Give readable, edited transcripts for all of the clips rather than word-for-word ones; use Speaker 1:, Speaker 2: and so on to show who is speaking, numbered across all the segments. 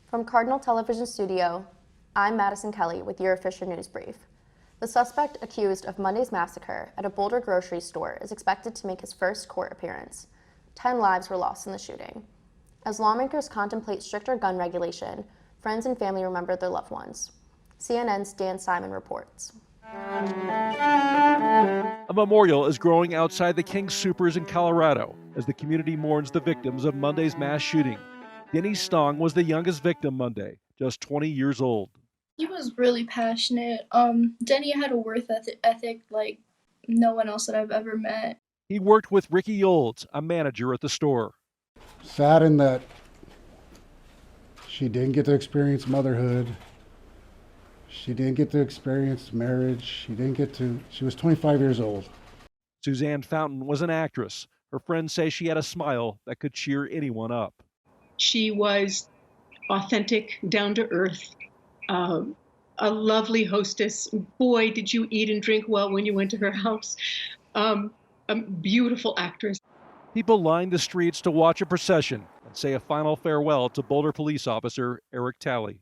Speaker 1: From Cardinal Television Studio, I'm Madison Kelly with your Fisher News Brief. The suspect accused of Monday's massacre at a Boulder grocery store is expected to make his first court appearance. 10 lives were lost in the shooting. As lawmakers contemplate stricter gun regulation, friends and family remember their loved ones. CNN's Dan Simon reports.
Speaker 2: A memorial is growing outside the King Soopers in Colorado as the community mourns the victims of Monday's mass shooting. Denny Stong was the youngest victim Monday, just 20 years old.
Speaker 3: He was really passionate. Denny had a work ethic like no one else that I've ever met.
Speaker 2: He worked with Ricky Olds, a manager at the store.
Speaker 4: Saddened that she didn't get to experience motherhood. She didn't get to experience marriage. She was 25 years old.
Speaker 2: Suzanne Fountain was an actress. Her friends say she had a smile that could cheer anyone up.
Speaker 5: She was authentic, down to earth, a lovely hostess. Boy, did you eat and drink well when you went to her house. A beautiful actress.
Speaker 2: People lined the streets to watch a procession and say a final farewell to Boulder police officer Eric Talley.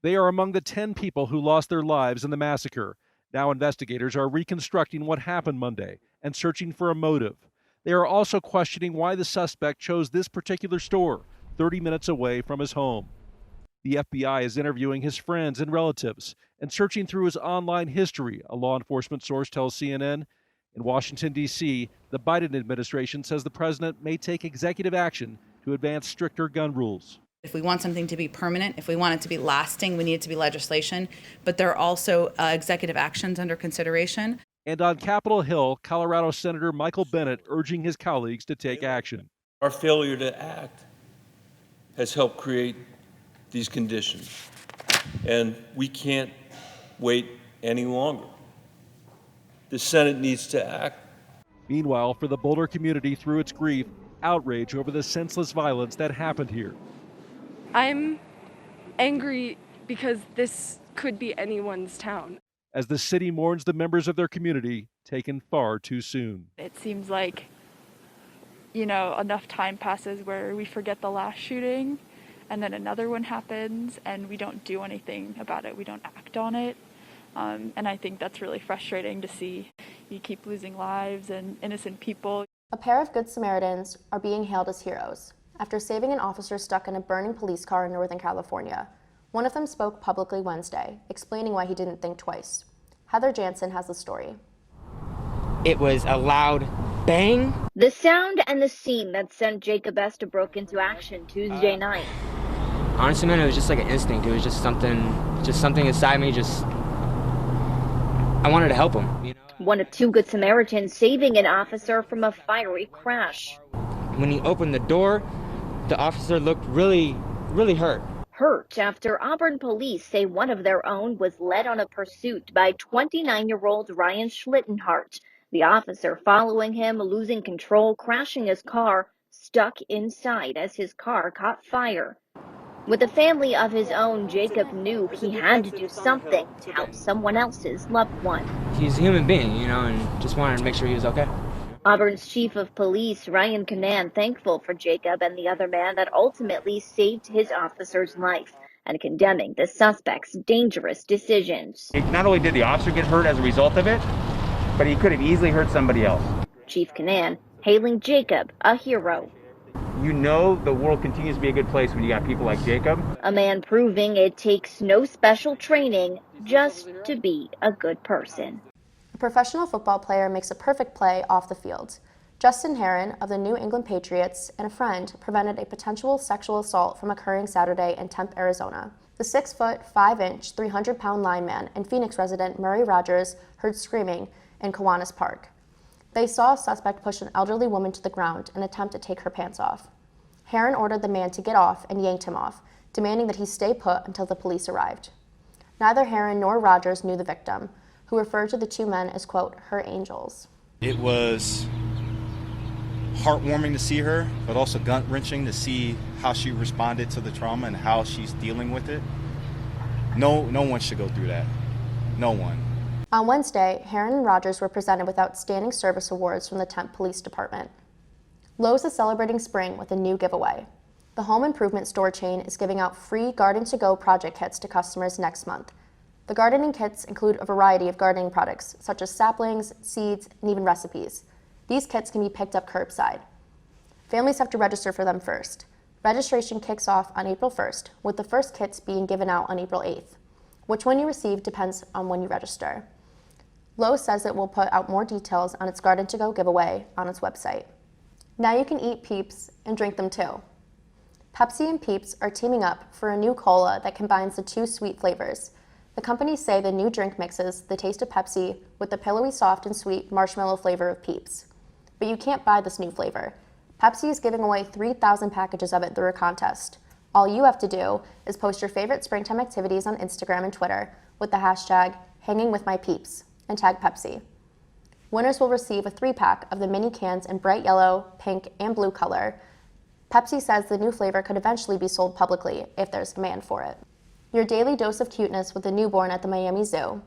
Speaker 2: They are among the 10 people who lost their lives in the massacre. Now investigators are reconstructing what happened Monday and searching for a motive. They are also questioning why the suspect chose this particular store, 30 minutes away from his home. The FBI is interviewing his friends and relatives and searching through his online history, a law enforcement source tells CNN. In Washington, D.C., the Biden administration says the president may take executive action to advance stricter gun rules.
Speaker 6: If we want something to be permanent, if we want it to be lasting, we need it to be legislation. But there are also executive actions under consideration.
Speaker 2: And on Capitol Hill, Colorado Senator Michael Bennet urging his colleagues to take action.
Speaker 7: Our failure to act has helped create these conditions, and we can't wait any longer. The Senate needs to act.
Speaker 2: Meanwhile, for the Boulder community through its grief, outrage over the senseless violence that happened here.
Speaker 8: I'm angry because this could be anyone's town.
Speaker 2: As the city mourns the members of their community taken far too soon.
Speaker 8: It seems like, enough time passes where we forget the last shooting and then another one happens and we don't do anything about it. We don't act on it. And I think that's really frustrating to see. You keep losing lives and innocent people.
Speaker 1: A pair of Good Samaritans are being hailed as heroes after saving an officer stuck in a burning police car in Northern California. One of them spoke publicly Wednesday, explaining why he didn't think twice. Heather Jansen has the story.
Speaker 9: It was a loud bang.
Speaker 10: The sound and the scene that sent Jacob Estabrook into action Tuesday night.
Speaker 9: Honestly, man, it was just like an instinct. It was just something inside me. I wanted to help him.
Speaker 10: One of two Good Samaritans saving an officer from a fiery crash.
Speaker 9: When he opened the door, the officer looked really, really hurt.
Speaker 10: Hurt after Auburn police say one of their own was led on a pursuit by 29-year-old Ryan Schlittenhart. The officer following him, losing control, crashing his car, stuck inside as his car caught fire. With a family of his own, Jacob knew he had to do something to help someone else's loved one.
Speaker 9: He's a human being, and just wanted to make sure he was okay.
Speaker 10: Auburn's chief of police, Ryan Canan, thankful for Jacob and the other man that ultimately saved his officer's life and condemning the suspect's dangerous decisions.
Speaker 11: Not only did the officer get hurt as a result of it, but he could have easily hurt somebody else.
Speaker 10: Chief Canan hailing Jacob a hero.
Speaker 11: The world continues to be a good place when you got people like Jacob.
Speaker 10: A man proving it takes no special training just to be a good person.
Speaker 1: A professional football player makes a perfect play off the field. Justin Herron of the New England Patriots and a friend prevented a potential sexual assault from occurring Saturday in Tempe, Arizona. The 6-foot, 5-inch, 300-pound lineman and Phoenix resident Murray Rogers heard screaming in Kiwanis Park. They saw a suspect push an elderly woman to the ground and attempt to take her pants off. Herron ordered the man to get off and yanked him off, demanding that he stay put until the police arrived. Neither Herron nor Rogers knew the victim, who referred to the two men as, quote, her angels.
Speaker 12: It was heartwarming to see her, but also gut-wrenching to see how she responded to the trauma and how she's dealing with it. No one should go through that. No one.
Speaker 1: On Wednesday, Herron and Rogers were presented with Outstanding Service Awards from the Tempe Police Department. Lowe's is celebrating spring with a new giveaway. The home improvement store chain is giving out free Garden to Go project kits to customers next month. The gardening kits include a variety of gardening products, such as saplings, seeds, and even recipes. These kits can be picked up curbside. Families have to register for them first. Registration kicks off on April 1st, with the first kits being given out on April 8th. Which one you receive depends on when you register. Lowe's says it will put out more details on its Garden to Go giveaway on its website. Now you can eat Peeps and drink them too. Pepsi and Peeps are teaming up for a new cola that combines the two sweet flavors. The companies say the new drink mixes the taste of Pepsi with the pillowy soft and sweet marshmallow flavor of Peeps. But you can't buy this new flavor. Pepsi is giving away 3,000 packages of it through a contest. All you have to do is post your favorite springtime activities on Instagram and Twitter with the hashtag #HangingWithMyPeeps and tag Pepsi. Winners will receive a 3-pack of the mini cans in bright yellow, pink, and blue color. Pepsi says the new flavor could eventually be sold publicly if there's demand for it. Your daily dose of cuteness with a newborn at the Miami Zoo.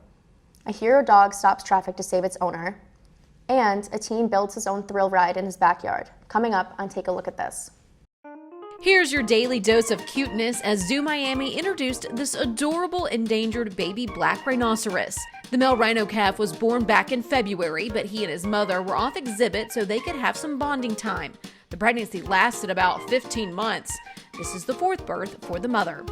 Speaker 1: A hero dog stops traffic to save its owner. And a teen builds his own thrill ride in his backyard. Coming up on Take a Look at This.
Speaker 13: Here's your daily dose of cuteness as Zoo Miami introduced this adorable endangered baby black rhinoceros. The male rhino calf was born back in February, but he and his mother were off exhibit so they could have some bonding time. The pregnancy lasted about 15 months. This is the 4th birth for the mother.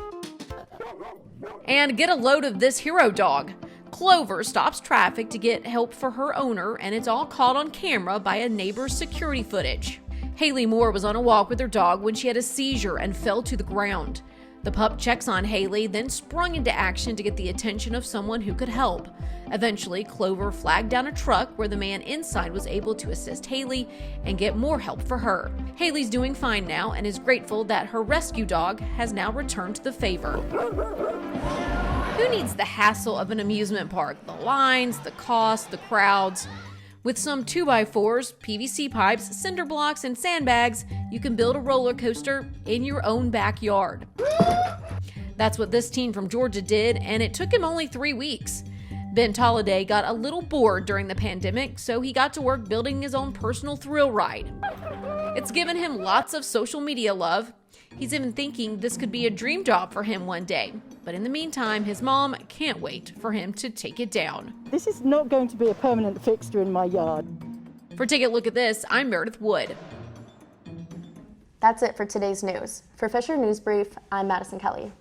Speaker 13: And get a load of this hero dog. Clover stops traffic to get help for her owner, and it's all caught on camera by a neighbor's security footage. Haley Moore was on a walk with her dog when she had a seizure and fell to the ground. The pup checks on Haley, then sprung into action to get the attention of someone who could help. Eventually, Clover flagged down a truck where the man inside was able to assist Haley and get more help for her. Haley's doing fine now and is grateful that her rescue dog has now returned the favor. Who needs the hassle of an amusement park? The lines, the cost, the crowds. With some 2x4s, PVC pipes, cinder blocks, and sandbags, you can build a roller coaster in your own backyard. That's what this teen from Georgia did, and it took him only 3 weeks. Ben Tolliday got a little bored during the pandemic, so he got to work building his own personal thrill ride. It's given him lots of social media love. He's even thinking this could be a dream job for him one day. But in the meantime, his mom can't wait for him to take it down.
Speaker 14: This is not going to be a permanent fixture in my yard.
Speaker 13: For Take a Look at This, I'm Meredith Wood.
Speaker 1: That's it for today's news. For Fisher News Brief, I'm Madison Kelly.